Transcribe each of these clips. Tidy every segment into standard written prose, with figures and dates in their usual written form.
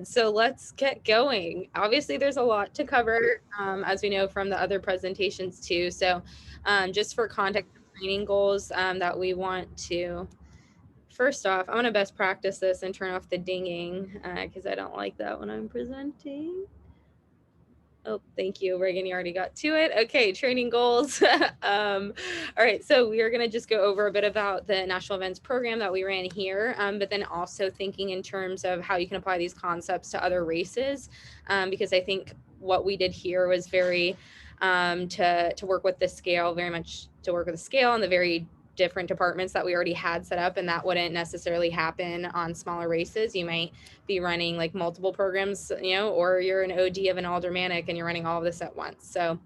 So let's get going. Obviously, there's a lot to cover, as we know from the other presentations too. So just for context, training goals that we want to, first off, I'm going to best practice this and turn off the dinging because I don't like that when I'm presenting. Oh, thank you, Reagan. You already got to it. Okay, training goals. All right, so we are going to just go over a bit about the national events program that we ran here, but then also thinking in terms of how you can apply these concepts to other races, because I think what we did here was very to work with the scale, very much to work with the scale and the very different departments that we already had set up, and that wouldn't necessarily happen on smaller races. You might be running like multiple programs, or you're an OD of an aldermanic and you're running all of this at once. So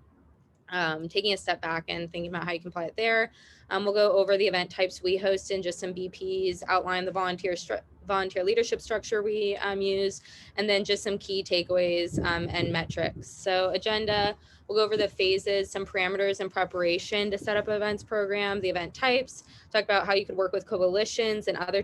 taking a step back and thinking about how you can apply it there. We'll go over the event types we host and just some BPs, outline the volunteer leadership structure we use, and then just some key takeaways and metrics. So agenda, we'll go over the phases, some parameters and preparation to set up an events program, the event types, talk about how you could work with coalitions and other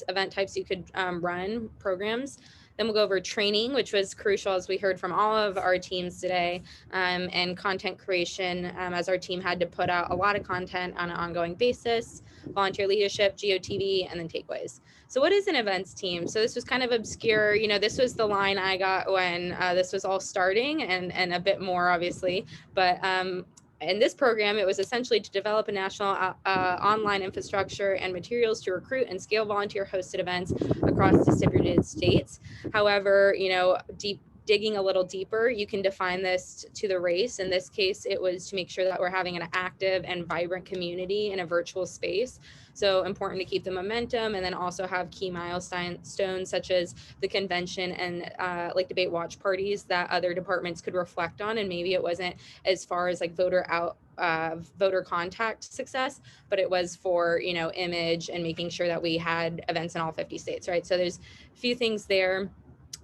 event types you could run programs. Then we'll go over training, which was crucial as we heard from all of our teams today, and content creation, as our team had to put out a lot of content on an ongoing basis, volunteer leadership, GOTV, and then takeaways. So what is an events team? So this was kind of obscure. This was the line I got when this was all starting, and a bit more obviously, but in this program, it was essentially to develop a national online infrastructure and materials to recruit and scale volunteer hosted events across distributed states. However, digging a little deeper, you can define this to the race. In this case, it was to make sure that we're having an active and vibrant community in a virtual space. So important to keep the momentum, and then also have key milestones such as the convention and like debate watch parties that other departments could reflect on. And maybe it wasn't as far as like voter contact success, but it was for image and making sure that we had events in all 50 states, right? So there's a few things there.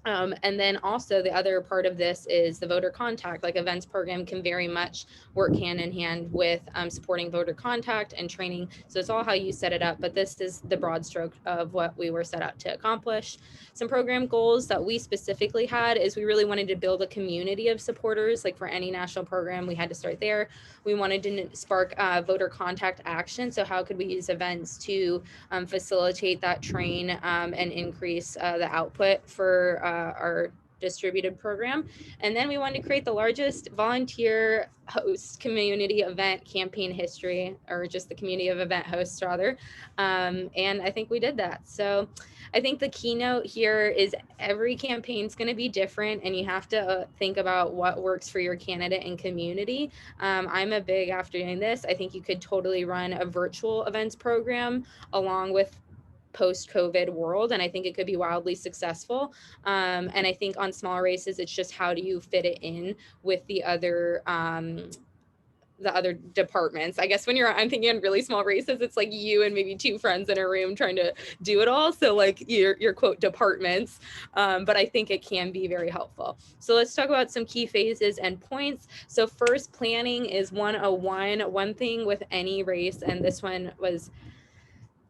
And then also the other part of this is the voter contact. Like events program can very much work hand in hand with supporting voter contact and training. So it's all how you set it up, but this is the broad stroke of what we were set out to accomplish. Some program goals that we specifically had is we really wanted to build a community of supporters. Like for any national program, we had to start there. We wanted to spark voter contact action. So how could we use events to facilitate that train and increase the output for our distributed program. And then we wanted to create the largest volunteer host community event campaign history, or just the community of event hosts rather. And I think we did that. So I think the keynote here is every campaign is going to be different, and you have to think about what works for your candidate and community. I'm a big, after doing this, I think you could totally run a virtual events program along with post-COVID world, and I think it could be wildly successful. And I think on smaller races, it's just how do you fit it in with the other departments. I guess when I'm thinking on really small races, it's like you and maybe two friends in a room trying to do it all. So like your quote departments, but I think it can be very helpful. So let's talk about some key phases and points. So first, planning is 101. One thing with any race, and this one was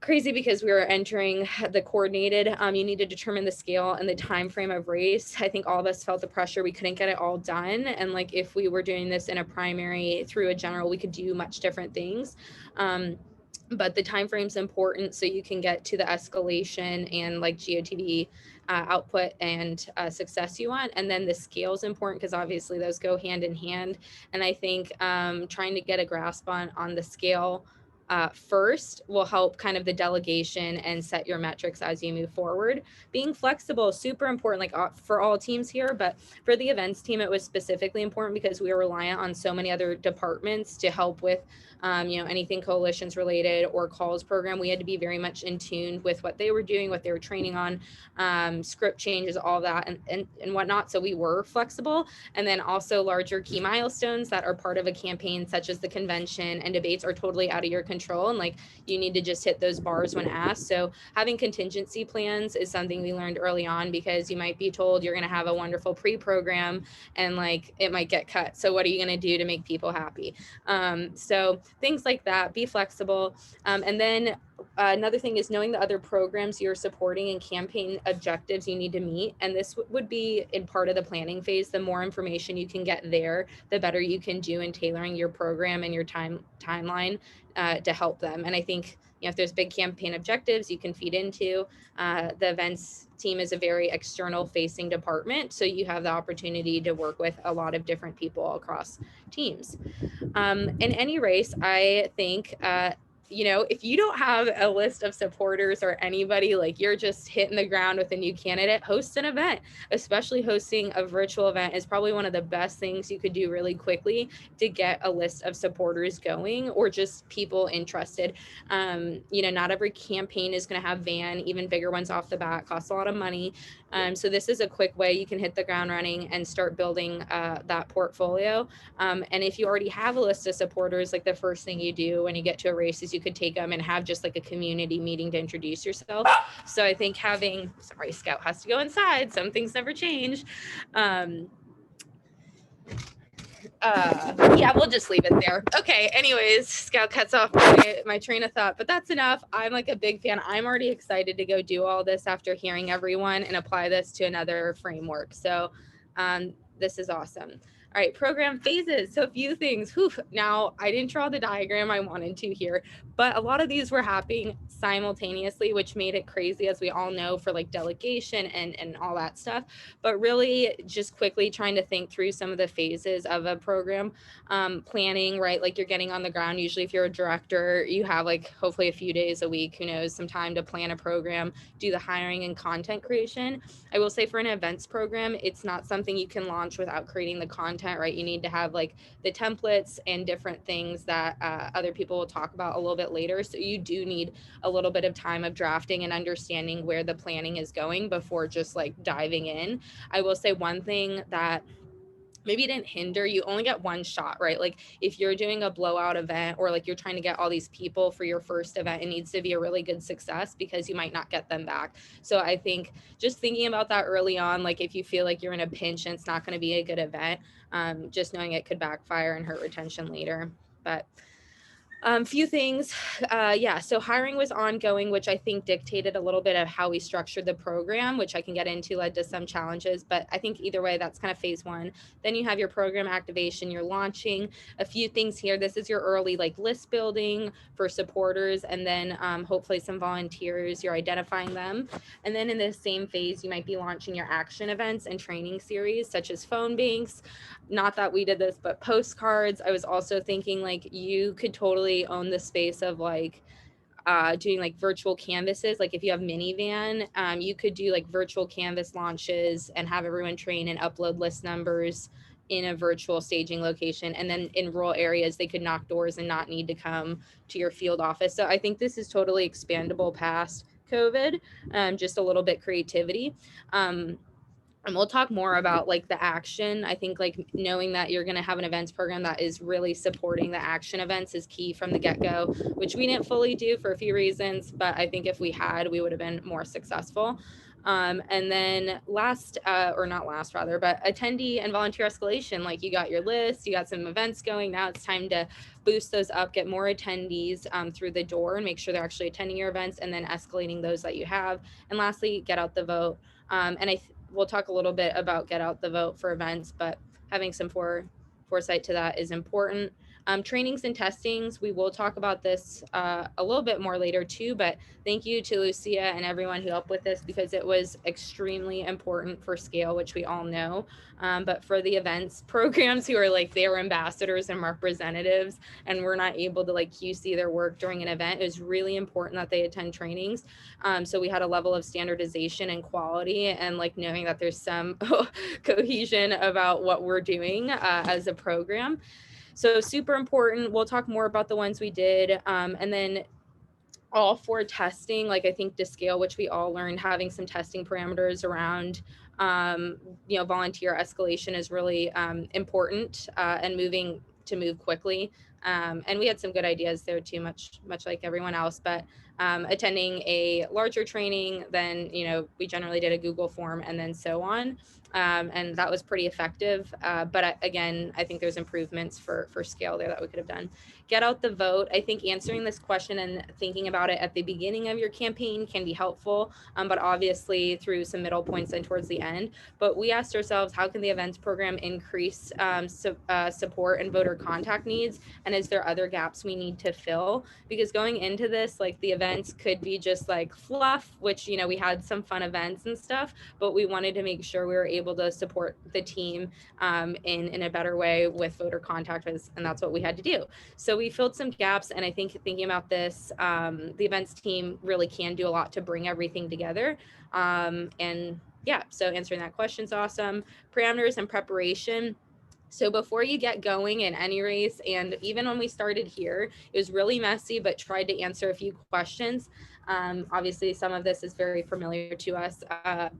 crazy because we were entering the coordinated, you need to determine the scale and the time frame of race. I think all of us felt the pressure. We couldn't get it all done. And like if we were doing this in a primary through a general, we could do much different things. But the time frame is important so you can get to the escalation and like GOTV output and success you want. And then the scale is important because obviously those go hand in hand. And I think trying to get a grasp on the scale first will help kind of the delegation and set your metrics as you move forward. Being flexible is super important, like for all teams here, but for the events team, it was specifically important because we were reliant on so many other departments to help with anything coalitions related or calls program. We had to be very much in tune with what they were doing, what they were training on, script changes, all that and whatnot. So we were flexible. And then also larger key milestones that are part of a campaign, such as the convention and debates, are totally out of your control. And like you need to just hit those bars when asked. So having contingency plans is something we learned early on, because you might be told you're going to have a wonderful pre-program and like it might get cut. So what are you going to do to make people happy? So things like that, be flexible. And then Another thing is knowing the other programs you're supporting and campaign objectives you need to meet. And this would be in part of the planning phase. The more information you can get there, the better you can do in tailoring your program and your timeline to help them. And I think, if there's big campaign objectives you can feed into, the events team is a very external facing department. So you have the opportunity to work with a lot of different people across teams. In any race, I think, if you don't have a list of supporters or anybody, like you're just hitting the ground with a new candidate, host an event. Especially hosting a virtual event is probably one of the best things you could do really quickly to get a list of supporters going or just people interested. Not every campaign is going to have van, even bigger ones off the bat, costs a lot of money. So this is a quick way you can hit the ground running and start building that portfolio. And if you already have a list of supporters, like the first thing you do when you get to a race is you could take them and have just like a community meeting to introduce yourself. So I think sorry, Scout has to go inside. Some things never change. Yeah, we'll just leave it there. Okay, anyways, Scout cuts off my train of thought, but that's enough. I'm like a big fan. I'm already excited to go do all this after hearing everyone and apply this to another framework. So this is awesome. All right, program phases. So a few things. Whew, now, I didn't draw the diagram I wanted to here, but a lot of these were happening simultaneously, which made it crazy, as we all know, for like delegation and all that stuff. But really just quickly trying to think through some of the phases of a program. Planning, right? Like you're getting on the ground. Usually if you're a director, you have like hopefully a few days a week, who knows, some time to plan a program, do the hiring and content creation. I will say for an events program, it's not something you can launch without creating the content, right? You need to have like the templates and different things that other people will talk about a little bit later. So you do need a little bit of time of drafting and understanding where the planning is going before just like diving in. I will say one thing that maybe didn't hinder, you only get one shot, right? Like if you're doing a blowout event or like you're trying to get all these people for your first event, it needs to be a really good success because you might not get them back. So I think just thinking about that early on, like if you feel like you're in a pinch and it's not going to be a good event, just knowing it could backfire and hurt retention later. But few things. So hiring was ongoing, which I think dictated a little bit of how we structured the program, which I can get into, led to some challenges. But I think either way, that's kind of phase one. Then you have your program activation, you're launching. A few things here. This is your early like list building for supporters, and then hopefully some volunteers, you're identifying them. And then in the same phase, you might be launching your action events and training series, such as phone banks. Not that we did this, but postcards. I was also thinking like you could totally own the space of like doing like virtual canvases. Like if you have minivan, you could do like virtual canvas launches and have everyone train and upload list numbers in a virtual staging location. And then in rural areas, they could knock doors and not need to come to your field office. So I think this is totally expandable past COVID, just a little bit creativity. And we'll talk more about like the action. I think like knowing that you're going to have an events program that is really supporting the action events is key from the get-go, which we didn't fully do for a few reasons, but I think if we had, we would have been more successful. And then last, or not last rather, but attendee and volunteer escalation. Like you got your list, you got some events going. Now it's time to boost those up, get more attendees through the door and make sure they're actually attending your events, and then escalating those that you have. And lastly, get out the vote. We'll talk a little bit about get out the vote for events, but having some foresight to that is important. Trainings and testings, we will talk about this a little bit more later too, but thank you to Lucia and everyone who helped with this because it was extremely important for scale, which we all know. But for the events programs who are like, they were ambassadors and representatives and we're not able to like QC their work during an event, it was really important that they attend trainings. So we had a level of standardization and quality and like knowing that there's some cohesion about what we're doing as a program. So super important. We'll talk more about the ones we did. And then all for testing, like I think to scale, which we all learned, having some testing parameters around, volunteer escalation is really important and move quickly. And we had some good ideas there too, much like everyone else, but attending a larger training, then, we generally did a Google form and then so on. And that was pretty effective. But again, I think there's improvements for scale there that we could have done. Get out the vote. I think answering this question and thinking about it at the beginning of your campaign can be helpful, but obviously through some middle points and towards the end. But we asked ourselves, how can the events program increase support and voter contact needs? And is there other gaps we need to fill? Because going into this, like, the events could be just like fluff, which, we had some fun events and stuff, but we wanted to make sure we were able to support the team in a better way with voter contact, and that's what we had to do. So we filled some gaps, and I think thinking about this, the events team really can do a lot to bring everything together. And yeah, so answering that question is awesome. Parameters and preparation. So before you get going in any race, and even when we started here, it was really messy, but tried to answer a few questions. Obviously, some of this is very familiar to us,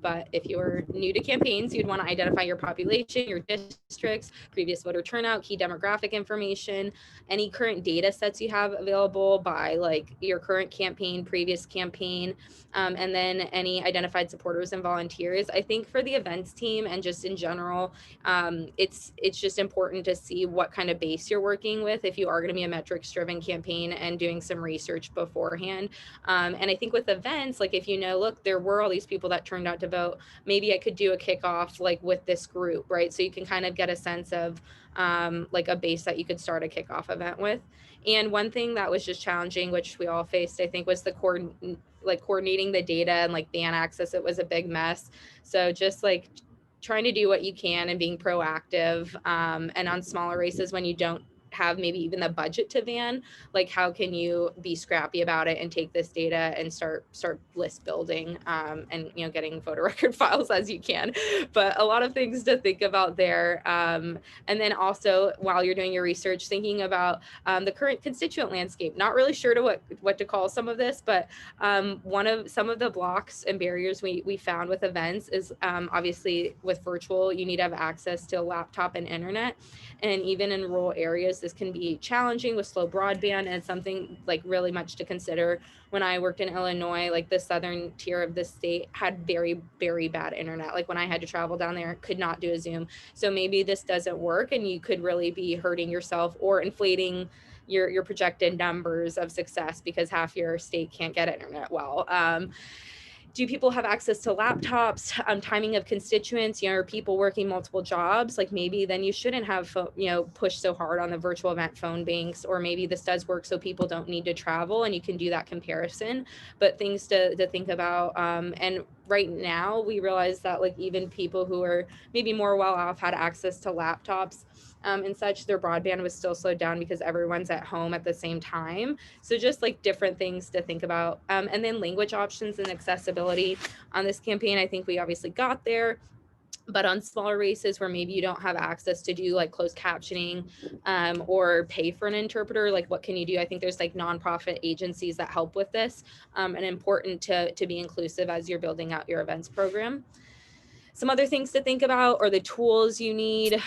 but if you're new to campaigns, you'd want to identify your population, your districts, previous voter turnout, key demographic information, any current data sets you have available by like your current campaign, previous campaign, and then any identified supporters and volunteers. I think for the events team and just in general, it's just important to see what kind of base you're working with if you are going to be a metrics driven campaign and doing some research beforehand. And I think with events, like, if look, there were all these people that turned out to vote, maybe I could do a kickoff like with this group, right? So you can kind of get a sense of like a base that you could start a kickoff event with. And one thing that was just challenging, which we all faced, I think, was the coordinating the data and like ban access. It was a big mess. So just like trying to do what you can and being proactive, and on smaller races when you don't have maybe even the budget to van, like, how can you be scrappy about it and take this data and start list building, and getting voter record files as you can. But a lot of things to think about there. And then also, while you're doing your research, thinking about the current constituent landscape. Not really sure to what to call some of this, but some of the blocks and barriers we found with events is, obviously with virtual, you need to have access to a laptop and internet. And even in rural areas, this can be challenging with slow broadband, and it's something like really much to consider. When I worked in Illinois, like the southern tier of the state had very, very bad internet. Like when I had to travel down there, could not do a Zoom. So maybe this doesn't work, and you could really be hurting yourself or inflating your projected numbers of success because half your state can't get internet well. Do people have access to laptops? Timing of constituents, are people working multiple jobs? Like maybe then you shouldn't have, push so hard on the virtual event phone banks, or maybe this does work so people don't need to travel and you can do that comparison. But things to think about. And right now we realize that like even people who are maybe more well off had access to laptops and such, their broadband was still slowed down because everyone's at home at the same time. So just like different things to think about. And then language options and accessibility on this campaign, I think we obviously got there. But on smaller races where maybe you don't have access to do like closed captioning, or pay for an interpreter, like what can you do? I think there's like nonprofit agencies that help with this, and important to be inclusive as you're building out your events program. Some other things to think about are the tools you need,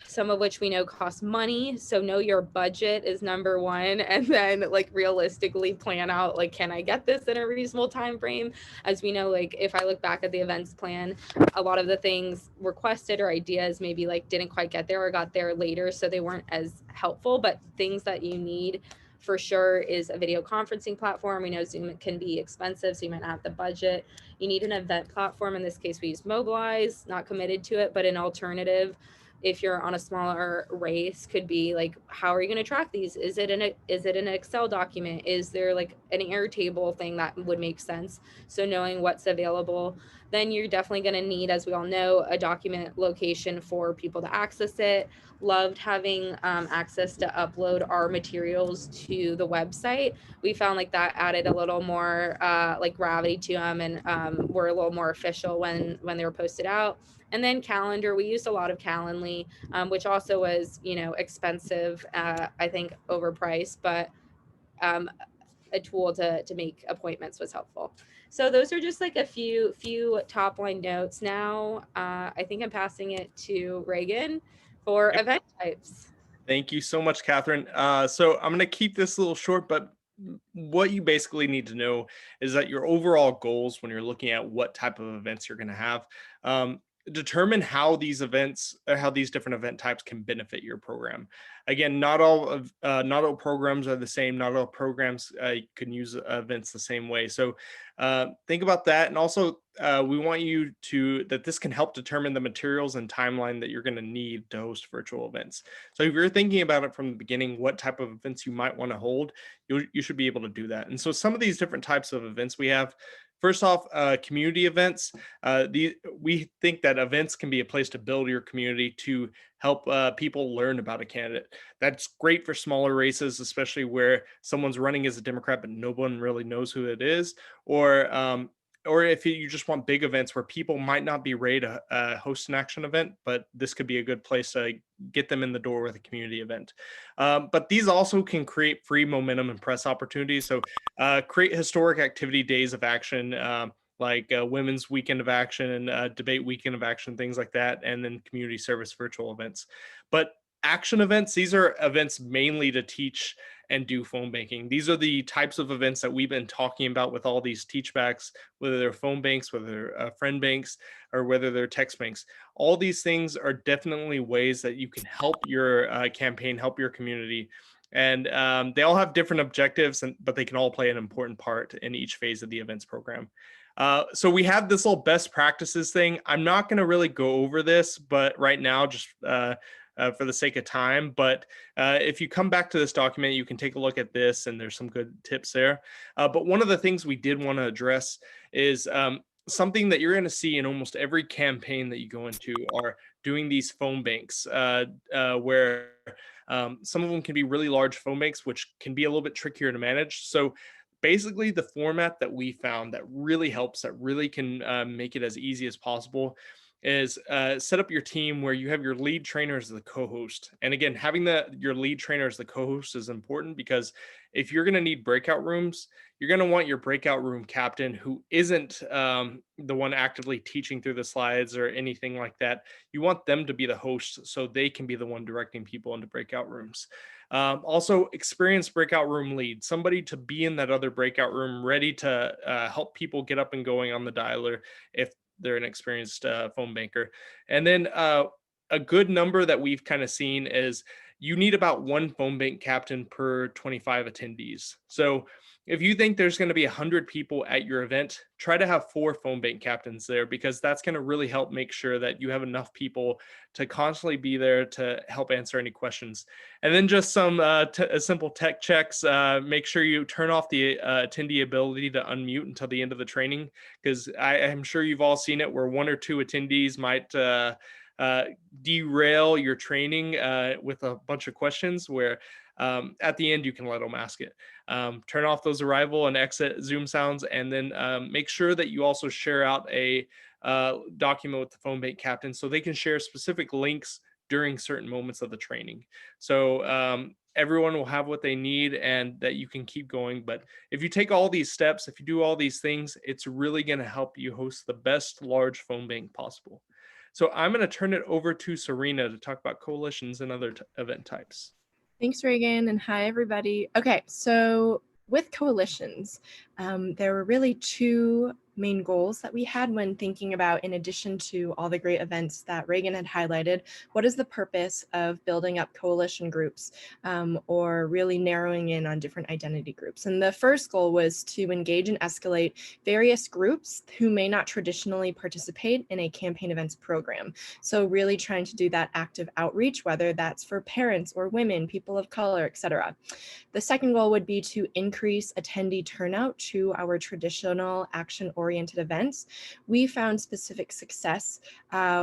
some of which we know cost money. So know your budget is number one, and then like realistically plan out, like, can I get this in a reasonable time frame? As we know, like if I look back at the events plan, a lot of the things requested or ideas maybe like didn't quite get there or got there later, so they weren't as helpful. But things that you need for sure is a video conferencing platform. We know Zoom can be expensive, so you might not have the budget. You need an event platform. In this case, we use Mobilize, not committed to it, but an alternative if you're on a smaller race could be like, how are you going to track these? Is it an Excel document? Is there like an Airtable thing that would make sense? So knowing what's available. Then you're definitely going to need, as we all know, a document location for people to access it. Loved having access to upload our materials to the website. We found like that added a little more like gravity to them, and were a little more official when they were posted out. And then calendar, we used a lot of Calendly, which also was, expensive, I think overpriced, but a tool to make appointments was helpful. So those are just like a few top line notes. Now, I think I'm passing it to Reagan for event types. Thank you so much, Catherine. So I'm going to keep this a little short, but what you basically need to know is that your overall goals when you're looking at what type of events you're going to have, determine how these events, how these different event types can benefit your program. Again, not all programs are the same. Not all programs can use events the same way. So think about that. And also, we want you to that this can help determine the materials and timeline that you're going to need to host virtual events. So if you're thinking about it from the beginning, what type of events you might want to hold, you should be able to do that. And so some of these different types of events we have. First off, community events. We think that events can be a place to build your community, to help people learn about a candidate. That's great for smaller races, especially where someone's running as a Democrat, but no one really knows who it is, or or if you just want big events where people might not be ready to host an action event, but this could be a good place to get them in the door with a community event. But these also can create free momentum and press opportunities. So create historic activity days of action, like Women's Weekend of Action and Debate Weekend of Action, things like that, and then community service virtual events. But action events, these are events mainly to teach and do phone banking. These are the types of events that we've been talking about with all these teachbacks, whether they're phone banks, whether they're friend banks, or whether they're text banks. All these things are definitely ways that you can help your campaign, help your community. And they all have different objectives, but they can all play an important part in each phase of the events program. So we have this little best practices thing. I'm not going to really go over this, but right now, just for the sake of time. But if you come back to this document, you can take a look at this, and there's some good tips there. But one of the things we did want to address is something that you're going to see in almost every campaign that you go into are doing these phone banks, where some of them can be really large phone banks, which can be a little bit trickier to manage. So basically, the format that we found that really helps, that really can make it as easy as possible, is set up your team where you have your lead trainer as the co-host. And again, having your lead trainer as the co-host is important, because if you're going to need breakout rooms, you're going to want your breakout room captain who isn't the one actively teaching through the slides or anything like that. You want them to be the host so they can be the one directing people into breakout rooms. Also, experienced breakout room lead, somebody to be in that other breakout room ready to help people get up and going on the dialer if they're an experienced phone banker. And then a good number that we've kind of seen is you need about one phone bank captain per 25 attendees. So if you think there's going to be 100 people at your event, try to have 4 phone bank captains there, because that's going to really help make sure that you have enough people to constantly be there to help answer any questions. And then just some simple tech checks. Make sure you turn off the attendee ability to unmute until the end of the training, because I'm sure you've all seen it where 1 or 2 attendees might derail your training with a bunch of questions, where at the end you can let them ask it. Turn off those arrival and exit Zoom sounds, and then make sure that you also share out a document with the phone bank captain so they can share specific links during certain moments of the training. So everyone will have what they need and that you can keep going. But if you take all these steps, if you do all these things, it's really going to help you host the best large phone bank possible. So I'm going to turn it over to Serena to talk about coalitions and other event types. Thanks, Reagan, and hi, everybody. Okay, so with coalitions, there were really 2 main goals that we had when thinking about, in addition to all the great events that Reagan had highlighted, what is the purpose of building up coalition groups, or really narrowing in on different identity groups. And the first goal was to engage and escalate various groups who may not traditionally participate in a campaign events program. So really trying to do that active outreach, whether that's for parents or women, people of color, etc. The second goal would be to increase attendee turnout to our traditional action-oriented events. We found specific success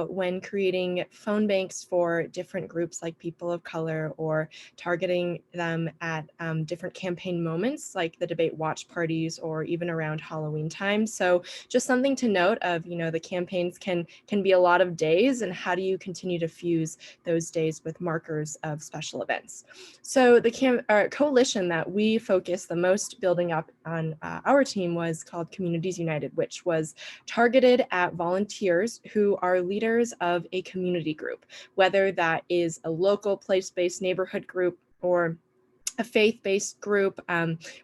when creating phone banks for different groups like people of color, or targeting them at different campaign moments like the debate watch parties or even around Halloween time. So just something to note of, the campaigns can be a lot of days, and how do you continue to fuse those days with markers of special events. So the coalition that we focused the most building up on our team was called Communities United, which was targeted at volunteers who are leaders of a community group, whether that is a local place-based neighborhood group or a faith-based group.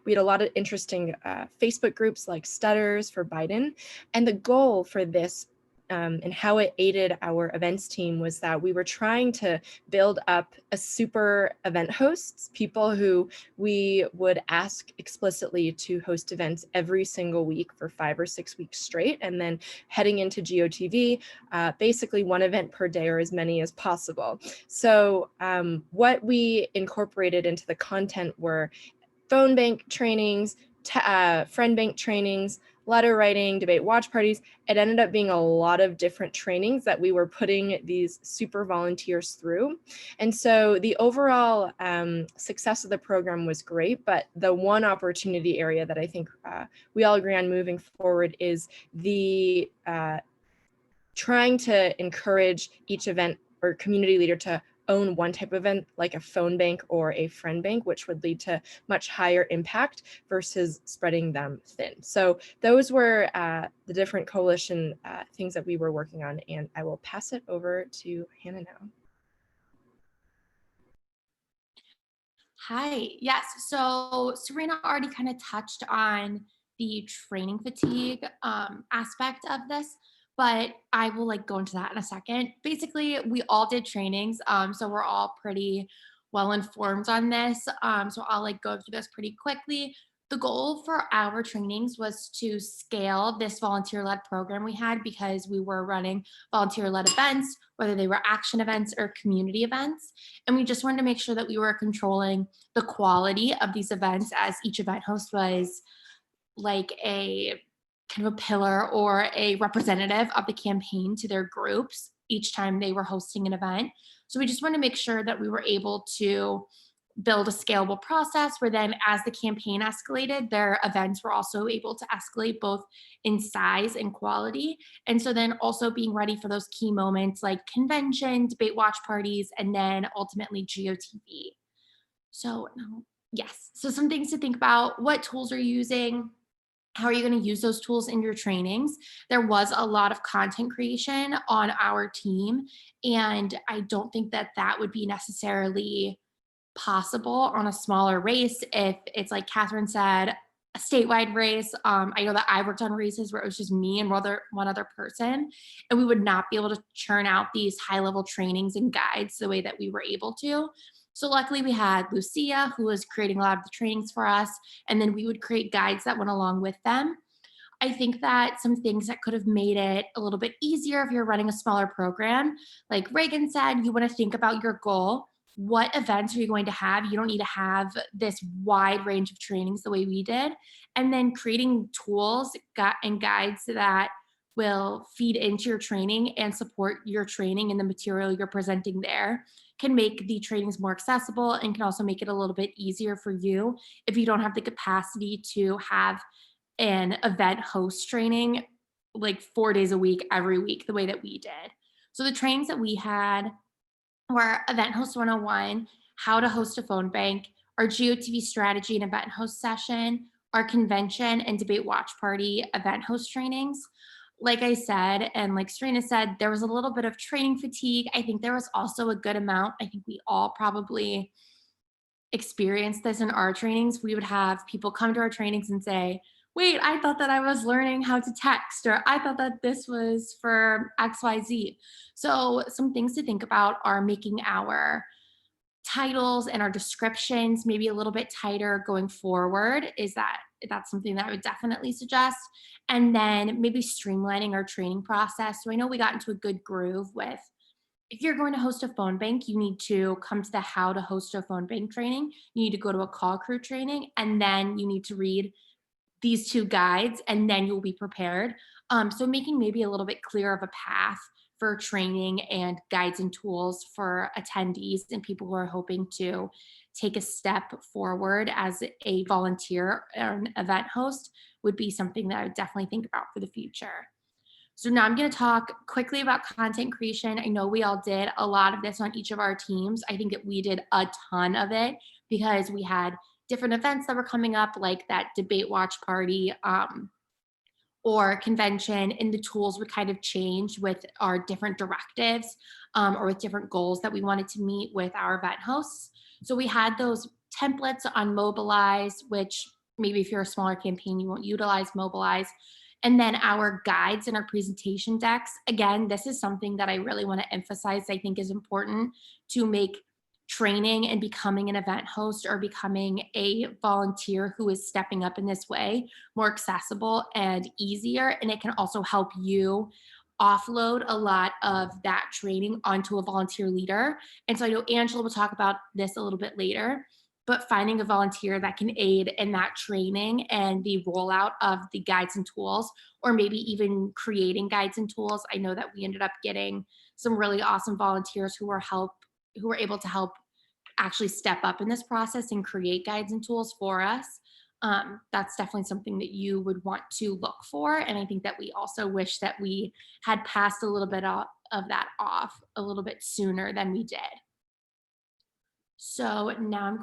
We had a lot of interesting Facebook groups like Stutters for Biden. And the goal for this and how it aided our events team was that we were trying to build up a super event hosts, people who we would ask explicitly to host events every single week for 5 or 6 weeks straight. And then heading into GOTV, basically one event per day or as many as possible. So what we incorporated into the content were phone bank trainings, friend bank trainings, letter writing, debate watch parties. It ended up being a lot of different trainings that we were putting these super volunteers through. And so the overall success of the program was great, but the one opportunity area that I think we all agree on moving forward is the trying to encourage each event or community leader to own one type of event, like a phone bank or a friend bank, which would lead to much higher impact versus spreading them thin. So those were the different coalition things that we were working on, and I will pass it over to Hannah now. Hi, yes. So Serena already kind of touched on the training fatigue aspect of this, but I will go into that in a second. Basically, we all did trainings, so we're all pretty well informed on this. So I'll go through this pretty quickly. The goal for our trainings was to scale this volunteer-led program we had because we were running volunteer-led events, whether they were action events or community events. And we just wanted to make sure that we were controlling the quality of these events, as each event host was like a kind of a pillar or a representative of the campaign to their groups each time they were hosting an event. So we just wanted to make sure that we were able to build a scalable process where then as the campaign escalated, their events were also able to escalate both in size and quality. And so then also being ready for those key moments like convention, debate watch parties, and then ultimately GOTV. So yes, so some things to think about: what tools are you using? How are you going to use those tools in your trainings? There was a lot of content creation on our team, and I don't think that that would be necessarily possible on a smaller race if it's, like Catherine said, a statewide race. I know that I worked on races where it was just me and one other person, and we would not be able to churn out these high-level trainings and guides the way that we were able to. So luckily we had Lucia, who was creating a lot of the trainings for us, and then we would create guides that went along with them. I think that some things that could have made it a little bit easier if you're running a smaller program, like Reagan said, you want to think about your goal. What events are you going to have? You don't need to have this wide range of trainings the way we did. And then creating tools and guides that will feed into your training and support your training and the material you're presenting there can make the trainings more accessible and can also make it a little bit easier for you if you don't have the capacity to have an event host training 4 days a week, every week, the way that we did. So the trainings that we had were Event Host 101, how to host a phone bank, our GOTV strategy and event host session, our convention and debate watch party event host trainings. Like I said, and like Serena said, there was a little bit of training fatigue. I think there was also a good amount. I think we all probably experienced this in our trainings. We would have people come to our trainings and say, wait, I thought that I was learning how to text, or I thought that this was for XYZ. So some things to think about are making our titles and our descriptions maybe a little bit tighter going forward. That's something that I would definitely suggest. And then maybe streamlining our training process. So I know we got into a good groove with, if you're going to host a phone bank, you need to come to the how to host a phone bank training. You need to go to a call crew training, and then you need to read these 2 guides, and then you'll be prepared. So making maybe a little bit clearer of a path for training and guides and tools for attendees and people who are hoping to take a step forward as a volunteer or an event host would be something that I would definitely think about for the future. So now I'm going to talk quickly about content creation. I know we all did a lot of this on each of our teams. I think that we did a ton of it because we had different events that were coming up, like that debate watch party or convention, and the tools would kind of change with our different directives or with different goals that we wanted to meet with our event hosts. So we had those templates on Mobilize, which maybe if you're a smaller campaign, you won't utilize Mobilize. And then our guides and our presentation decks. Again, this is something that I really want to emphasize. I think is important to make training and becoming an event host or becoming a volunteer who is stepping up in this way more accessible and easier. And it can also help you offload a lot of that training onto a volunteer leader. And so I know Angela will talk about this a little bit later, but finding a volunteer that can aid in that training and the rollout of the guides and tools, or maybe even creating guides and tools. I know that we ended up getting some really awesome volunteers who were able to help actually step up in this process and create guides and tools for us. That's definitely something that you would want to look for. And I think that we also wish that we had passed a little bit of that off a little bit sooner than we did. So now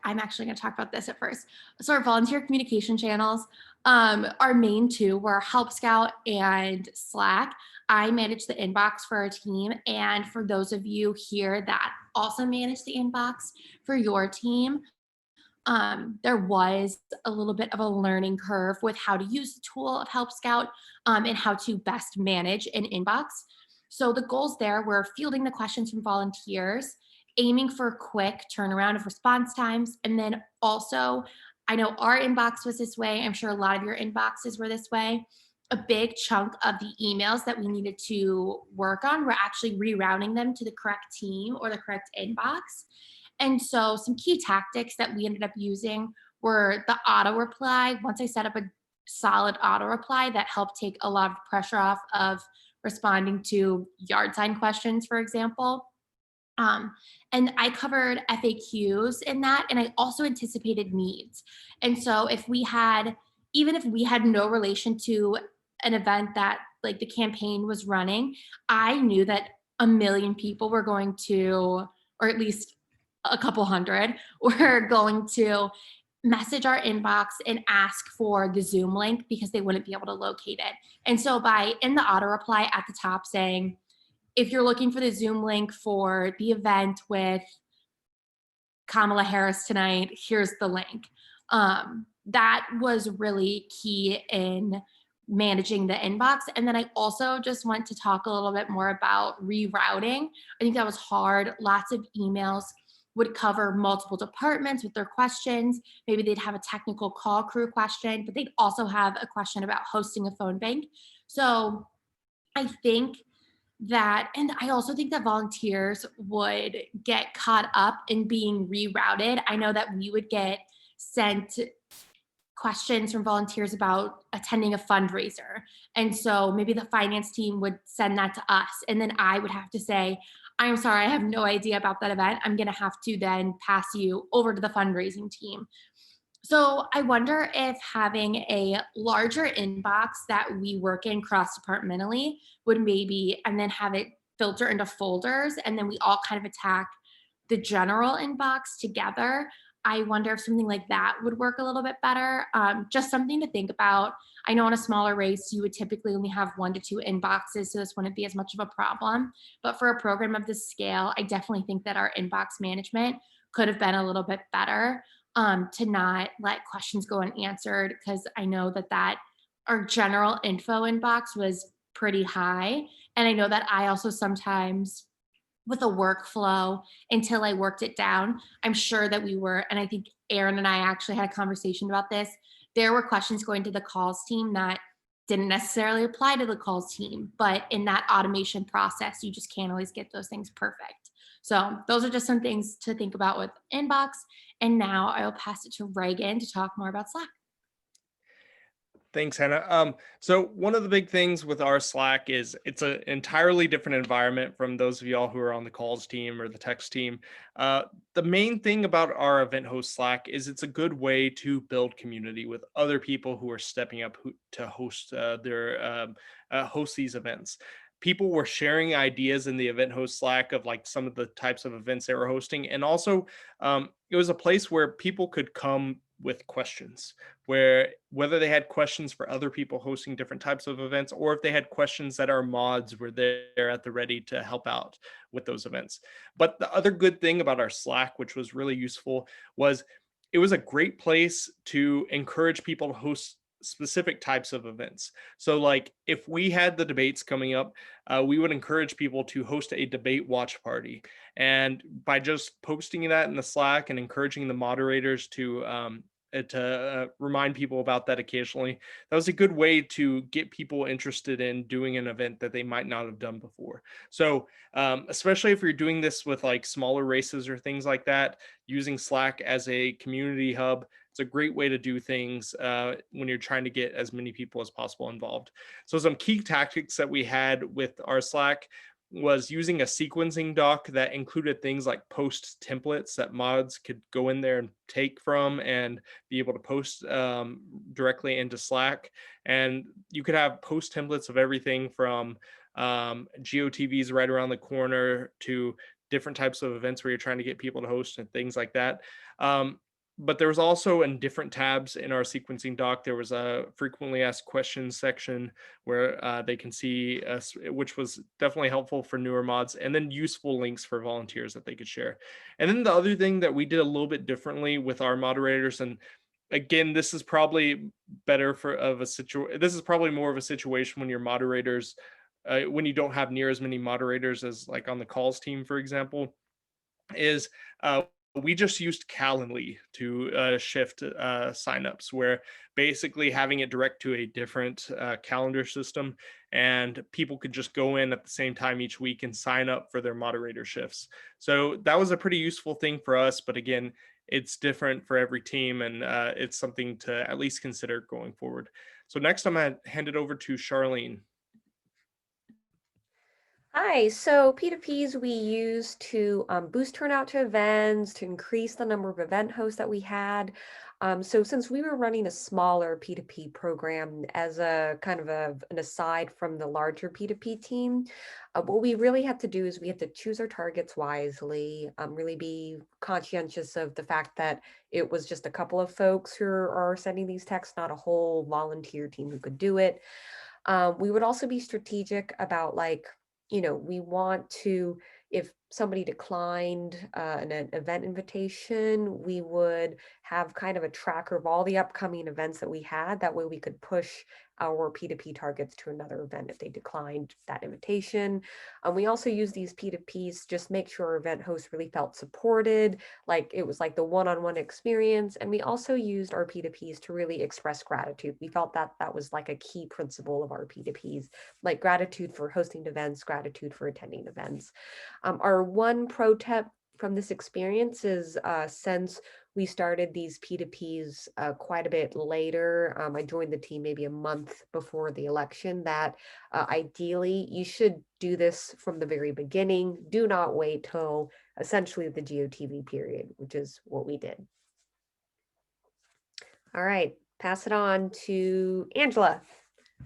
I'm actually going to talk about this at first. So our volunteer communication channels, our main two were Help Scout and Slack. I manage the inbox for our team. And for those of you here that also manage the inbox for your team, there was a little bit of a learning curve with how to use the tool of Help Scout and how to best manage an inbox. So the goals there were fielding the questions from volunteers, aiming for quick turnaround of response times, and then also, I know our inbox was this way. I'm sure a lot of your inboxes were this way. A big chunk of the emails that we needed to work on were actually rerouting them to the correct team or the correct inbox. And so some key tactics that we ended up using were the auto reply. Once I set up a solid auto reply, that helped take a lot of pressure off of responding to yard sign questions, for example. And I covered FAQs in that, and I also anticipated needs. And so even if we had no relation to an event that like the campaign was running, I knew that a million people were going to, or at least a couple hundred, were going to message our inbox and ask for the Zoom link because they wouldn't be able to locate it. And so in the auto reply at the top saying, if you're looking for the Zoom link for the event with Kamala Harris tonight, here's the link. That was really key in managing the inbox. And then I also just want to talk a little bit more about rerouting. I think that was hard. Lots of emails would cover multiple departments with their questions. Maybe they'd have a technical call crew question, but they'd also have a question about hosting a phone bank. So I think that, and I also think that volunteers would get caught up in being rerouted. I know that we would get sent questions from volunteers about attending a fundraiser. And so maybe the finance team would send that to us. And then I would have to say, I'm sorry, I have no idea about that event. I'm going to have to then pass you over to the fundraising team. So I wonder if having a larger inbox that we work in cross-departmentally would maybe, and then have it filter into folders, and then we all kind of attack the general inbox together. I wonder if something like that would work a little bit better. Just something to think about. I know in a smaller race, you would typically only have 1 to 2 inboxes, so this wouldn't be as much of a problem. But for a program of this scale, I definitely think that our inbox management could have been a little bit better. To not let questions go unanswered, because I know that our general info inbox was pretty high. And I know that I also sometimes, with a workflow, until I worked it down, I'm sure that and I think Aaron and I actually had a conversation about this, there were questions going to the calls team that didn't necessarily apply to the calls team, but in that automation process, you just can't always get those things perfect. So those are just some things to think about with inbox. And now I will pass it to Reagan to talk more about Slack. Thanks, Hannah. So one of the big things with our Slack is it's an entirely different environment from those of y'all who are on the calls team or the text team. The main thing about our event host Slack is it's a good way to build community with other people who are stepping up to host host these events. People were sharing ideas in the event host Slack of like some of the types of events they were hosting. And also it was a place where people could come with questions, where whether they had questions for other people hosting different types of events, or if they had questions that our mods were there at the ready to help out with those events. But the other good thing about our Slack, which was really useful, was it was a great place to encourage people to host specific types of events. So like if we had the debates coming up, we would encourage people to host a debate watch party. And by just posting that in the Slack and encouraging the moderators to remind people about that occasionally, that was a good way to get people interested in doing an event that they might not have done before. So especially if you're doing this with like smaller races or things like that, using Slack as a community hub, it's a great way to do things when you're trying to get as many people as possible involved. So some key tactics that we had with our Slack was using a sequencing doc that included things like post templates that mods could go in there and take from and be able to post directly into Slack. And you could have post templates of everything from GOTVs right around the corner to different types of events where you're trying to get people to host and things like that. But there was also in different tabs in our sequencing doc, there was a frequently asked questions section where they can see us, which was definitely helpful for newer mods, and then useful links for volunteers that they could share. And then the other thing that we did a little bit differently with our moderators, and again, this is probably this is probably more of a situation when your moderators, when you don't have near as many moderators as like on the calls team, for example, is we just used Calendly to shift signups, where basically having it direct to a different calendar system, and people could just go in at the same time each week and sign up for their moderator shifts. So that was a pretty useful thing for us. But again, it's different for every team, and it's something to at least consider going forward. So next, I'm going to hand it over to Charlene. Hi, so P2Ps we use to boost turnout to events, to increase the number of event hosts that we had. So since we were running a smaller P2P program as a kind of an aside from the larger P2P team, what we really had to do is we had to choose our targets wisely, really be conscientious of the fact that it was just a couple of folks who are sending these texts, not a whole volunteer team who could do it. We would also be strategic about we want to, if somebody declined an event invitation, we would have kind of a tracker of all the upcoming events that we had. That way we could push our P2P targets to another event if they declined that invitation. We also use these P2Ps just make sure our event hosts really felt supported, like it was like the one-on-one experience. And we also used our P2Ps to really express gratitude. We felt that that was like a key principle of our P2Ps, like gratitude for hosting events, gratitude for attending events. Our one pro tip from this experience is since we started these P2Ps quite a bit later, I joined the team maybe a month before the election, that ideally you should do this from the very beginning. Do not wait till essentially the GOTV period, which is what we did. All right, pass it on to Angela.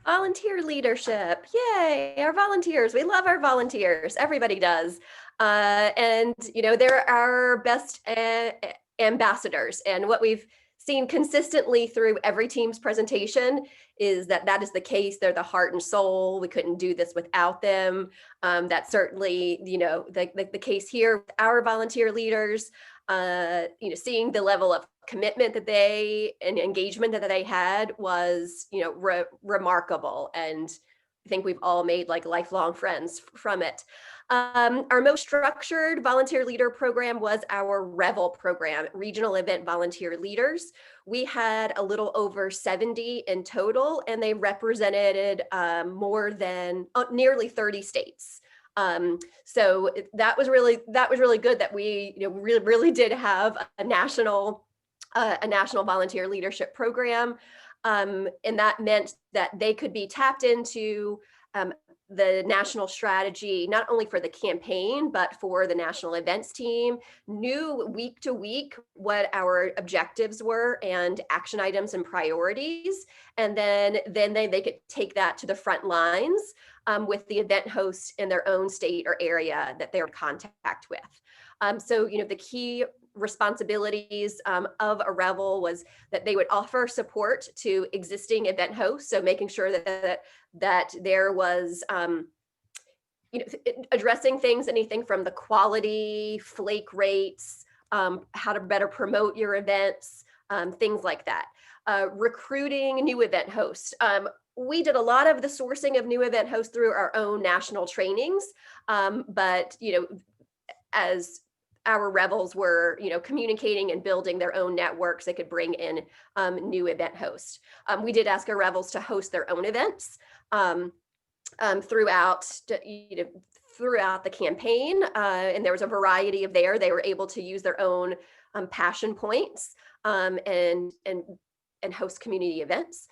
Volunteer leadership. Yay, our volunteers. We love our volunteers. Everybody does. And, they're our best ambassadors. And what we've seen consistently through every team's presentation is that is the case. They're the heart and soul. We couldn't do this without them. That's certainly, the case here with our volunteer leaders. Seeing the level of commitment that and engagement that they had was, remarkable. And I think we've all made like lifelong friends from it. Our most structured volunteer leader program was our REVEL program, Regional Event Volunteer Leaders. We had a little over 70 in total, and they represented more than nearly 30 states. So that was really good that we really did have a national volunteer leadership program, and that meant that they could be tapped into the national strategy, not only for the campaign, but for the national events team, knew week to week what our objectives were and action items and priorities. And then they could take that to the front lines with the event hosts in their own state or area that they're in contact with. So, the key responsibilities of a Revel was that they would offer support to existing event hosts. So making sure that there was, addressing things, anything from the quality, flake rates, how to better promote your events, things like that. Recruiting new event hosts. We did a lot of the sourcing of new event hosts through our own national trainings, but as our Revels were, communicating and building their own networks, they could bring in new event hosts. We did ask our Revels to host their own events throughout the campaign, and there was a variety of there. They were able to use their own passion points and host community events.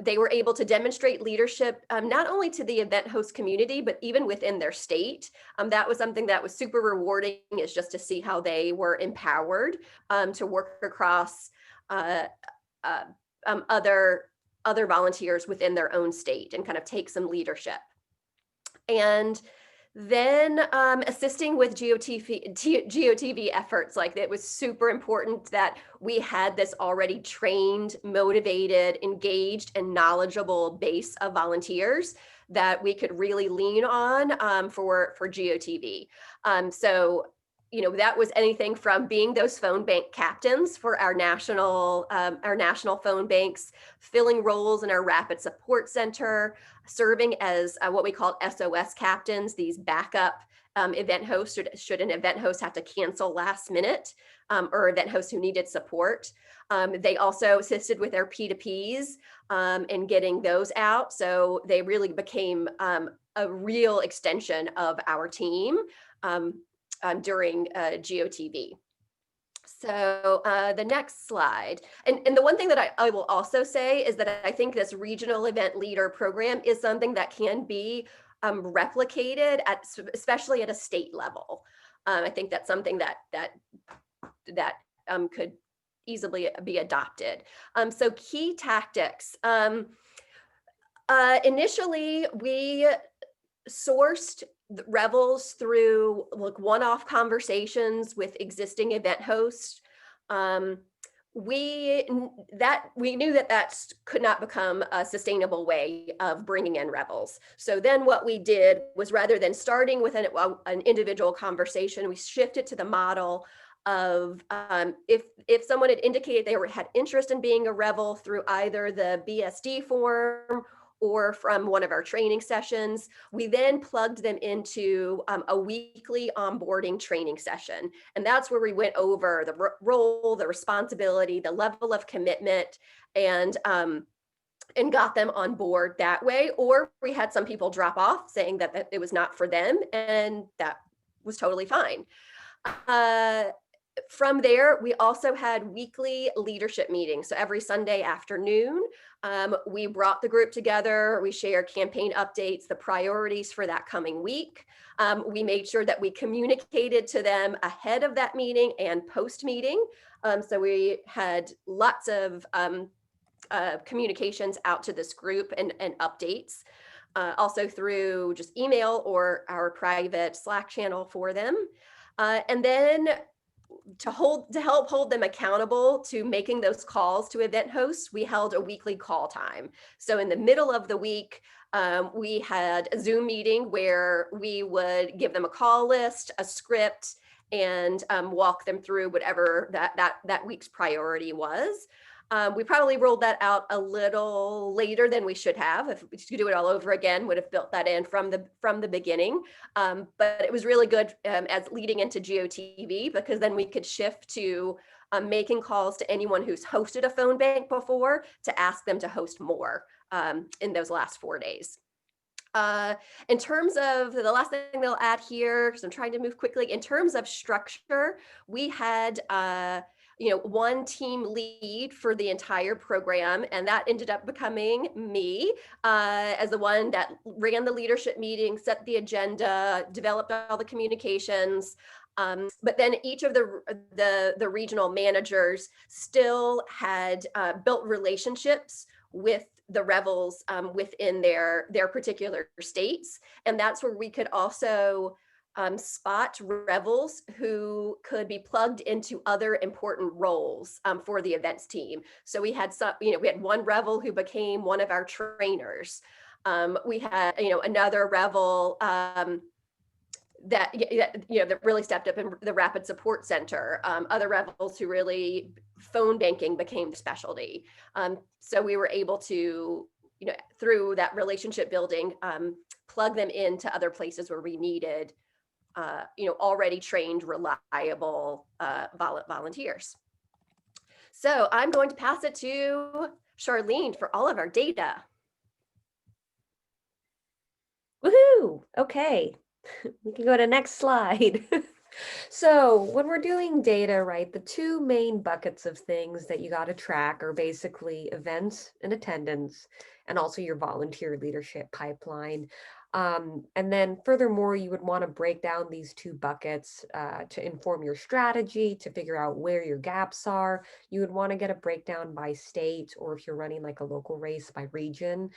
They were able to demonstrate leadership not only to the event host community, but even within their state. That was something that was super rewarding, is just to see how they were empowered to work across other volunteers within their own state and kind of take some leadership. And then assisting with GOTV efforts, like it was super important that we had this already trained, motivated, engaged, and knowledgeable base of volunteers that we could really lean on for GOTV. So that was anything from being those phone bank captains for our national phone banks, filling roles in our rapid support center, serving as what we call SOS captains, these backup event hosts should an event host have to cancel last minute, or event hosts who needed support. They also assisted with our P2Ps and getting those out. So they really became a real extension of our team during GOTV. So the next slide. And the one thing that I will also say is that I think this regional event leader program is something that can be replicated especially at a state level. I think that's something that could easily be adopted. So key tactics. Initially, we sourced Revels through one-off conversations with existing event hosts. We knew that could not become a sustainable way of bringing in Revels. So then what we did was, rather than starting with an individual conversation, we shifted to the model of if someone had indicated they had interest in being a Revel through either the BSD form or from one of our training sessions, we then plugged them into a weekly onboarding training session. And that's where we went over the role, the responsibility, the level of commitment, and got them on board that way. Or we had some people drop off saying that it was not for them, and that was totally fine. From there, we also had weekly leadership meetings. So every Sunday afternoon, we brought the group together. We shared campaign updates, the priorities for that coming week. We made sure that we communicated to them ahead of that meeting and post-meeting. So we had lots of communications out to this group and updates, also through just email or our private Slack channel for them. And then to help hold them accountable to making those calls to event hosts, we held a weekly call time. So in the middle of the week, we had a Zoom meeting where we would give them a call list, a script, and walk them through whatever that week's priority was. We probably rolled that out a little later than we should have. If we could do it all over again, would have built that in from the beginning. But it was really good as leading into GOTV, because then we could shift to making calls to anyone who's hosted a phone bank before to ask them to host more in those last 4 days. In terms of the last thing they'll add here, because I'm trying to move quickly, in terms of structure, we had one team lead for the entire program, and that ended up becoming me as the one that ran the leadership meeting, set the agenda, developed all the communications. But then each of the regional managers still had built relationships with the Revels within their particular states, and that's where we could also spot revels who could be plugged into other important roles for the events team. So we had we had one revel who became one of our trainers. We had, another revel that really stepped up in the Rapid Support Center. Other revels who really phone banking became the specialty. So we were able to, through that relationship building, plug them into other places where we needed already trained, reliable volunteers. So I'm going to pass it to Charlene for all of our data. Woohoo! Okay, we can go to next slide. So when we're doing data, right, the two main buckets of things that you got to track are basically events and attendance, and also your volunteer leadership pipeline. And then furthermore, you would want to break down these two buckets to inform your strategy, to figure out where your gaps are. You would want to get a breakdown by state, or if you're running like a local race, by region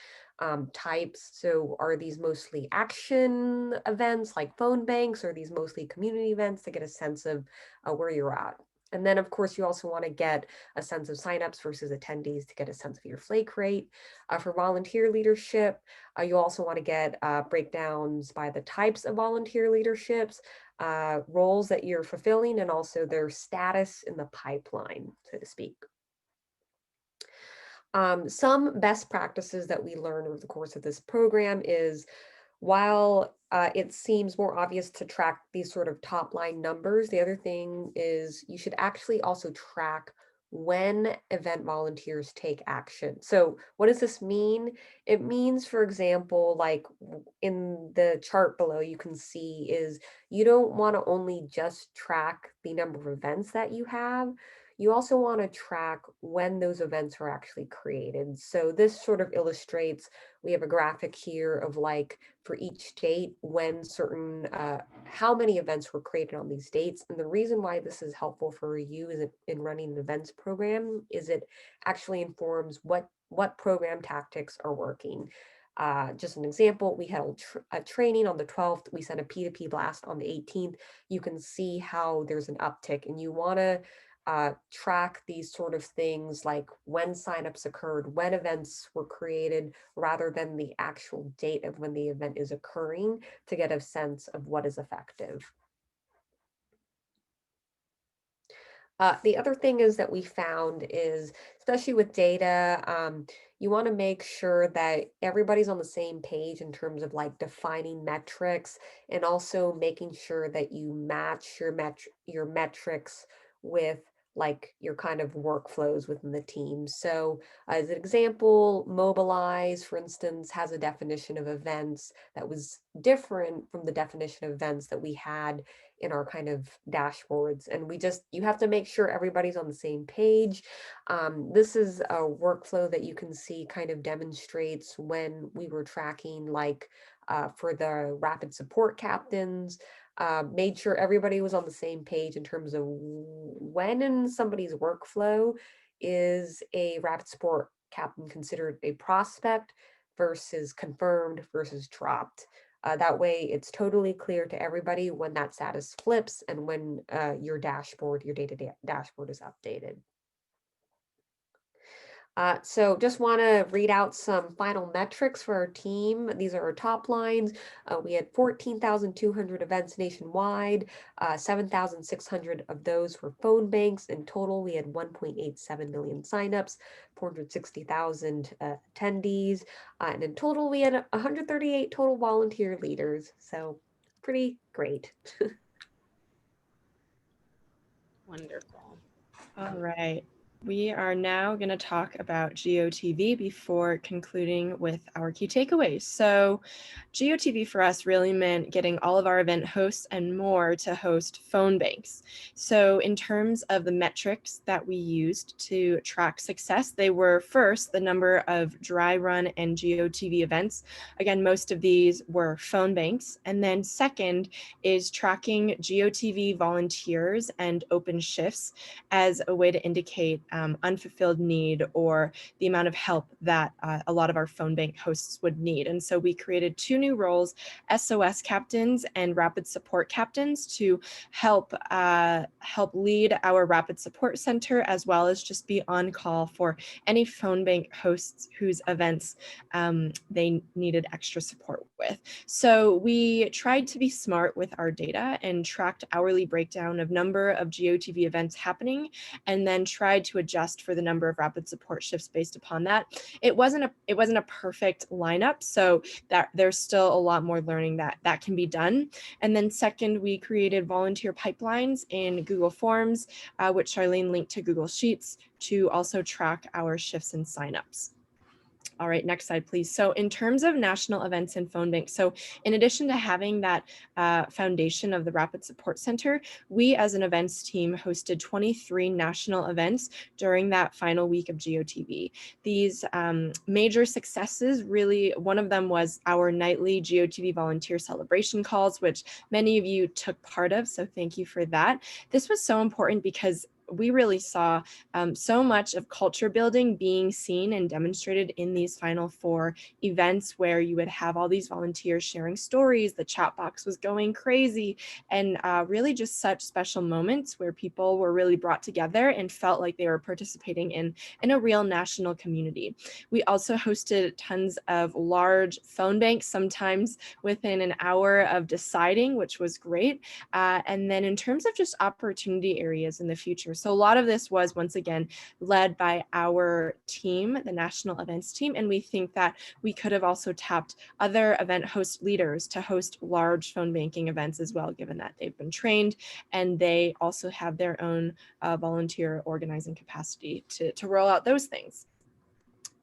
types. So are these mostly action events like phone banks, or are these mostly community events, to get a sense of where you're at? And then, of course, you also want to get a sense of signups versus attendees to get a sense of your flake rate. For volunteer leadership, you also want to get breakdowns by the types of volunteer leaderships, roles that you're fulfilling, and also their status in the pipeline, so to speak. Some best practices that we learned over the course of this program is, while it seems more obvious to track these sort of top line numbers, the other thing is you should actually also track when event volunteers take action. So what does this mean? It means, for example, like in the chart below, you can see is you don't want to only just track the number of events that you have. You also want to track when those events were actually created. So this sort of illustrates, we have a graphic here of like for each date when certain, how many events were created on these dates. And the reason why this is helpful for you is in running an events program is it actually informs what program tactics are working. Just an example, we had a training on the 12th, we sent a P2P blast on the 18th. You can see how there's an uptick, and you want to track these sort of things like when signups occurred, when events were created, rather than the actual date of when the event is occurring, to get a sense of what is effective. The other thing is that we found is, especially with data, you want to make sure that everybody's on the same page in terms of like defining metrics, and also making sure that you match your metrics with like your kind of workflows within the team. So as an example, Mobilize, for instance, has a definition of events that was different from the definition of events that we had in our kind of dashboards. And you have to make sure everybody's on the same page. This is a workflow that you can see kind of demonstrates when we were tracking, like for the rapid support captains, made sure everybody was on the same page in terms of when in somebody's workflow is a rapid support captain considered a prospect versus confirmed versus dropped. That way it's totally clear to everybody when that status flips and when your data dashboard is updated. So just want to read out some final metrics for our team. These are our top lines. We had 14,200 events nationwide. 7,600 of those were phone banks. In total, we had 1.87 million signups, 460,000 attendees. And in total, we had 138 total volunteer leaders. So pretty great. Wonderful. All right. We are now going to talk about GOTV before concluding with our key takeaways. So GOTV for us really meant getting all of our event hosts and more to host phone banks. So in terms of the metrics that we used to track success, they were first the number of dry run and GOTV events. Again, most of these were phone banks. And then second is tracking GOTV volunteers and open shifts as a way to indicate unfulfilled need or the amount of help that a lot of our phone bank hosts would need. And so we created 2 new roles, SOS captains and rapid support captains, to help lead our rapid support center, as well as just be on call for any phone bank hosts whose events they needed extra support with. So we tried to be smart with our data and tracked hourly breakdown of number of GOTV events happening, and then tried to adjust for the number of rapid support shifts based upon that. It wasn't a perfect lineup, so that there's still a lot more learning that can be done. And then second, we created volunteer pipelines in Google Forms, which Charlene linked to Google Sheets, to also track our shifts and signups. All right, next slide, please. So in terms of national events and phone bank, so in addition to having that foundation of the Rapid Support Center, we as an events team hosted 23 national events during that final week of GOTV. These major successes, really, one of them was our nightly GOTV volunteer celebration calls, which many of you took part of, so thank you for that. This was so important because we really saw so much of culture building being seen and demonstrated in these final 4 events, where you would have all these volunteers sharing stories, the chat box was going crazy, and really just such special moments where people were really brought together and felt like they were participating in a real national community. We also hosted tons of large phone banks, sometimes within an hour of deciding, which was great. And then in terms of just opportunity areas in the future, so a lot of this was, once again, led by our team, the national events team, and we think that we could have also tapped other event host leaders to host large phone banking events as well, given that they've been trained and they also have their own volunteer organizing capacity to roll out those things.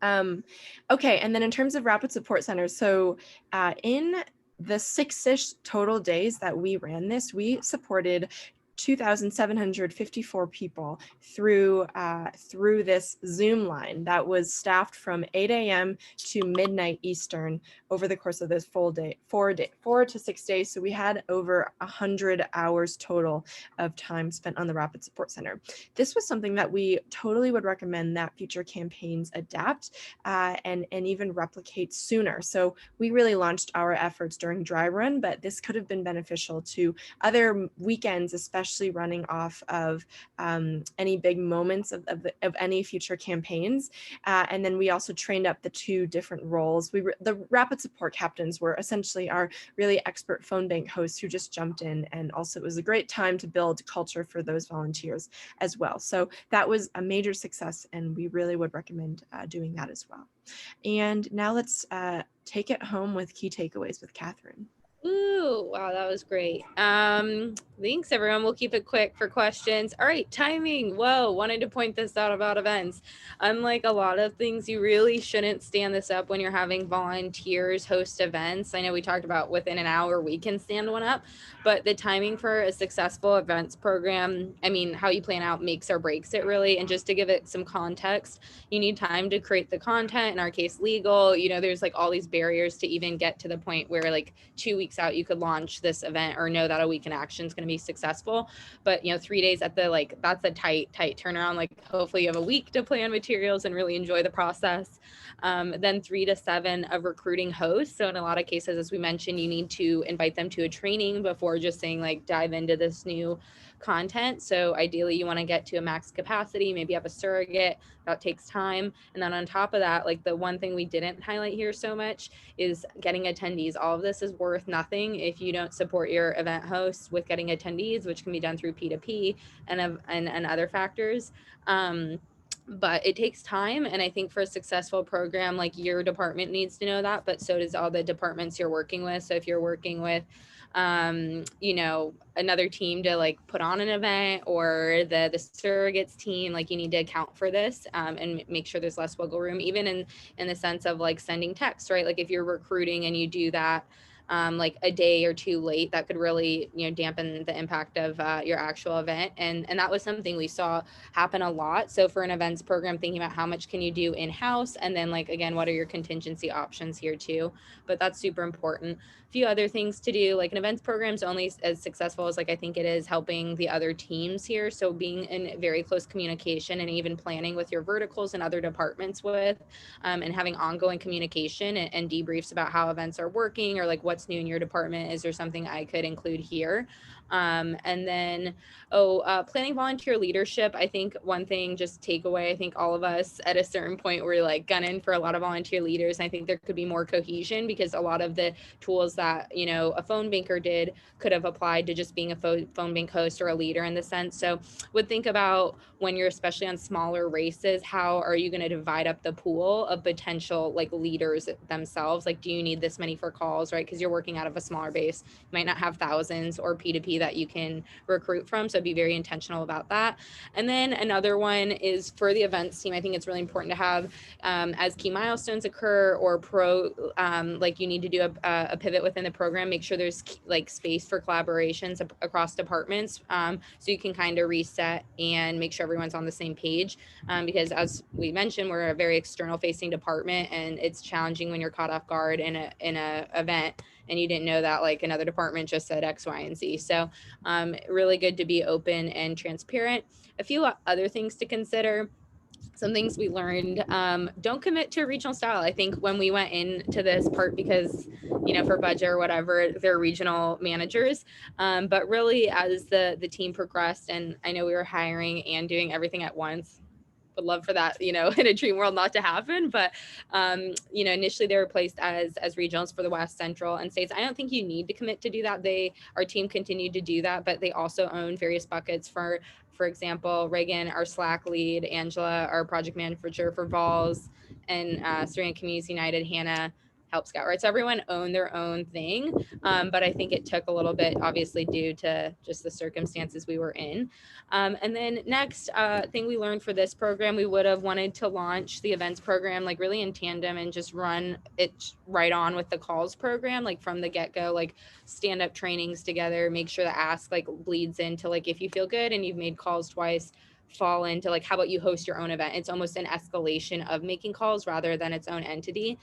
Okay, and then in terms of rapid support centers, so in the 6-ish total days that we ran this, we supported 2,754 people through this Zoom line that was staffed from 8 a.m. to midnight Eastern over the course of this full day, 4 to 6 days. So we had over 100 hours total of time spent on the Rapid Support Center. This was something that we totally would recommend that future campaigns adapt and even replicate sooner. So we really launched our efforts during dry run, but this could have been beneficial to other weekends, especially running off of any big moments of any future campaigns. And then we also trained up the 2 different roles. The rapid support captains were essentially our really expert phone bank hosts who just jumped in, and also it was a great time to build culture for those volunteers as well. So that was a major success, and we really would recommend doing that as well. And now let's take it home with key takeaways with Catherine. Ooh, wow, that was great. Thanks, everyone. We'll keep it quick for questions. All right, timing. Whoa, wanted to point this out about events. Unlike a lot of things, you really shouldn't stand this up when you're having volunteers host events. I know we talked about within an hour we can stand one up, but the timing for a successful events program, I mean, how you plan out makes or breaks it really. And just to give it some context, you need time to create the content, in our case, legal. You know, there's like all these barriers to even get to the point where like 2 weeks out you could launch this event or know that a week in action is going to be successful. But 3 days at the that's a tight turnaround. Like hopefully you have a week to plan materials and really enjoy the process. Then 3 to 7 of recruiting hosts. So in a lot of cases, as we mentioned, you need to invite them to a training before just saying like dive into this new content. So ideally you want to get to a max capacity, maybe have a surrogate. That takes time. And then on top of that, like the one thing we didn't highlight here so much is getting attendees. All of this is worth nothing if you don't support your event hosts with getting attendees, which can be done through P2P and other factors. But it takes time. And I think for a successful program, like your department needs to know that, but so does all the departments you're working with. So if you're working with another team to like put on an event, or the surrogates team, like you need to account for this and make sure there's less wiggle room, even in the sense of like sending text, right? Like if you're recruiting and you do that like a day or 2 late, that could really dampen the impact of your actual event. And that was something we saw happen a lot. So for an events program, thinking about how much can you do in-house, and then like again, what are your contingency options here too? But that's super important. few other things to do. Like an events program is only as successful as like I think it is helping the other teams here. So being in very close communication and even planning with your verticals and other departments with, and having ongoing communication and debriefs about how events are working or like what's new in your department. Is there something I could include here? And then, planning volunteer leadership. I think one thing, just takeaway, I think all of us at a certain point were like gunning for a lot of volunteer leaders. And I think there could be more cohesion because a lot of the tools that, a phone banker did could have applied to just being a phone bank host or a leader in the sense. So would think about when you're especially on smaller races, how are you going to divide up the pool of potential like leaders themselves? Like, do you need this many for calls, right? Because you're working out of a smaller base, you might not have thousands or P2P that you can recruit from. So be very intentional about that. And then another one is for the events team. I think it's really important to have as key milestones occur or like you need to do a pivot within the program, make sure there's like space for collaborations across departments, so you can kind of reset and make sure everyone's on the same page, because as we mentioned, we're a very external facing department and it's challenging when you're caught off guard in a event and you didn't know that like another department just said X, Y, and Z. So really good to be open and transparent. A few other things to consider. Some things we learned, don't commit to a regional style. I think when we went into this part, because, for budget or whatever, they're regional managers. But really as the team progressed, and I know we were hiring and doing everything at once, would love for that, in a dream world not to happen. But, initially they were placed as regionals for the West, Central, and States. I don't think you need to commit to do that. Our team continued to do that, but they also own various buckets for example, Reagan, our Slack lead, Angela, our project manager for Vols, and Serena Communities United, Hannah, Help Scout, right? So everyone owned their own thing. But I think it took a little bit, obviously, due to just the circumstances we were in. And then next thing we learned for this program, we would have wanted to launch the events program, like really in tandem and just run it right on with the calls program, like from the get-go, like stand up trainings together, make sure the ask like bleeds into like, if you feel good and you've made calls twice, fall into like, how about you host your own event? It's almost an escalation of making calls rather than its own entity.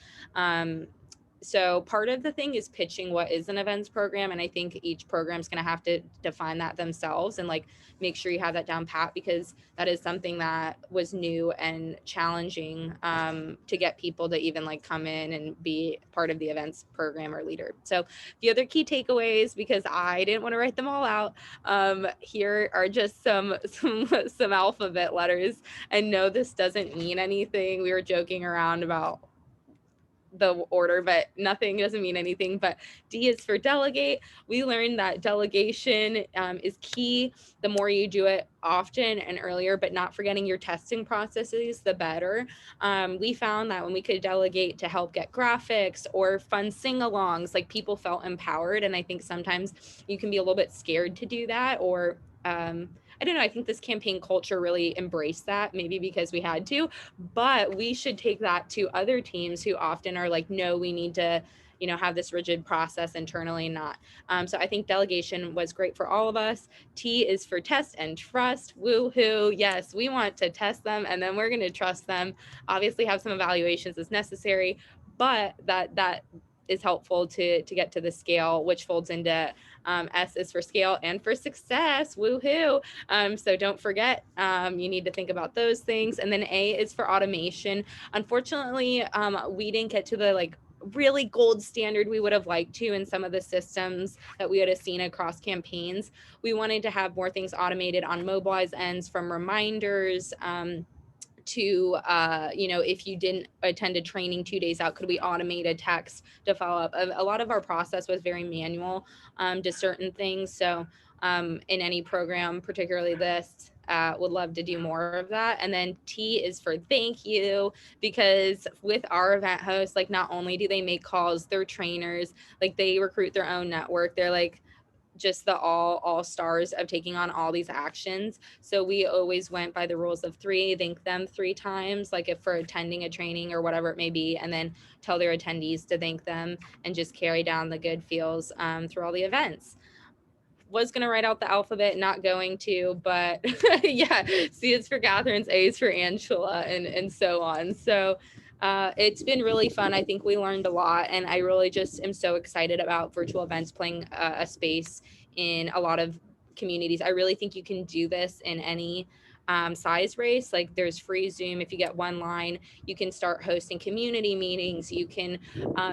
So part of the thing is pitching what is an events program. And I think each program is going to have to define that themselves and like make sure you have that down pat, because that is something that was new and challenging to get people to even like come in and be part of the events program or leader. So the other key takeaways, because I didn't want to write them all out, here are just some alphabet letters. And no, this doesn't mean anything. We were joking around about the order, but nothing doesn't mean anything. But D is for delegate. We learned that delegation is key. The more you do it often and earlier, but not forgetting your testing processes, the better. We found that when we could delegate to help get graphics or fun sing-alongs, like people felt empowered. And I think sometimes you can be a little bit scared to do that, or I don't know. I think this campaign culture really embraced that, maybe because we had to, but we should take that to other teams who often are like, no, we need to, have this rigid process internally, not. So I think delegation was great for all of us. T is for test and trust. Woohoo. Yes, we want to test them and then we're going to trust them. Obviously have some evaluations as necessary, but that is helpful to get to the scale, which folds into S is for scale and for success. Woohoo. So don't forget, you need to think about those things. And then A is for automation. Unfortunately, we didn't get to the like really gold standard we would have liked to in some of the systems that we would have seen across campaigns. We wanted to have more things automated on mobilize ends, from reminders, to, if you didn't attend a training 2 days out, could we automate a text to follow up? A lot of our process was very manual to certain things. So in any program, particularly this, would love to do more of that. And then T is for thank you, because with our event hosts, like not only do they make calls, they're trainers, like they recruit their own network. They're like just the all stars of taking on all these actions. So we always went by the rules of 3, thank them 3 times, like if for attending a training or whatever it may be, and then tell their attendees to thank them and just carry down the good feels through all the events. Was going to write out the alphabet, not going to, but yeah, C is for Catherine's, A is for Angela, and so on. So It's been really fun. I think we learned a lot, and I really just am so excited about virtual events playing a space in a lot of communities. I really think you can do this in any size race. Like there's free Zoom. If you get one line, you can start hosting community meetings. You can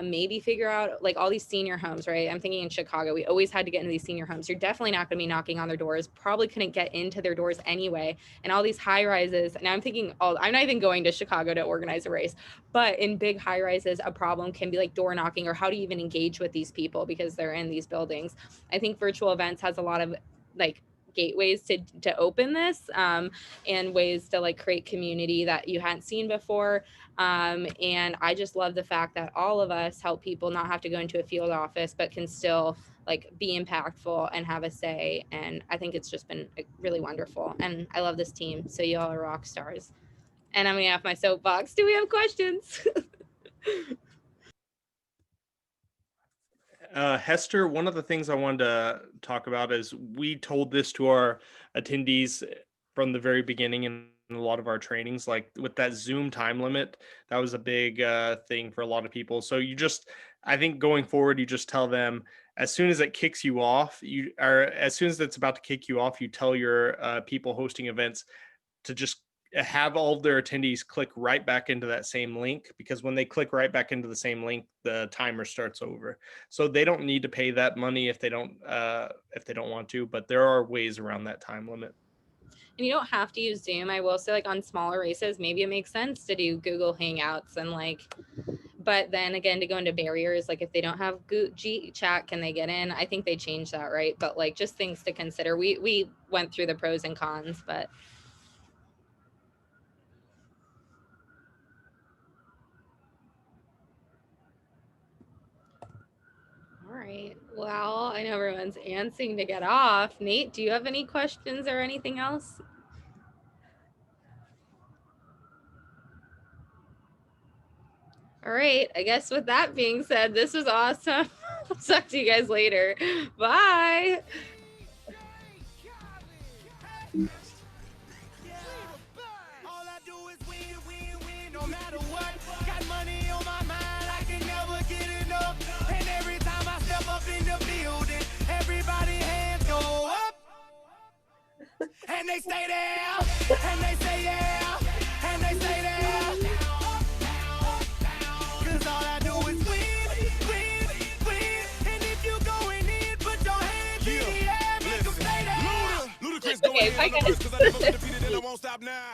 maybe figure out like all these senior homes, right? I'm thinking in Chicago, we always had to get into these senior homes. You're definitely not going to be knocking on their doors, probably couldn't get into their doors anyway. And all these high rises. Now I'm thinking, oh, I'm not even going to Chicago to organize a race, but in big high rises, a problem can be like door knocking, or how do you even engage with these people because they're in these buildings. I think virtual events has a lot of like gateways to open this and ways to like create community that you hadn't seen before. And I just love the fact that all of us help people not have to go into a field office, but can still like be impactful and have a say. And I think it's just been really wonderful. And I love this team. So you all are rock stars. And I'm gonna have my soapbox. Do we have questions? Hester, one of the things I wanted to talk about is we told this to our attendees from the very beginning in a lot of our trainings, like with that Zoom time limit, that was a big thing for a lot of people. So I think going forward, you just tell them as soon as it kicks you off, as soon as it's about to kick you off, you tell your people hosting events to just have all of their attendees click right back into that same link, because when they click right back into the same link, the timer starts over. So they don't need to pay that money if they don't want to, but there are ways around that time limit. And you don't have to use Zoom. I will say like on smaller races, maybe it makes sense to do Google Hangouts and like, but then again, to go into barriers, like if they don't have G chat, can they get in? I think they changed that, right? But like just things to consider. We went through the pros and cons, but all right. Well, I know everyone's antsing to get off. Nate, do you have any questions or anything else? All right. I guess with that being said, this was awesome. I'll talk to you guys later. Bye. And they stay there, and they say yeah, and they say there. Cause all I do is win. And if you going in, put your hands in the air, make them stay there. Ludacris Okay, bye guys. cause I never been defeated and I won't stop now.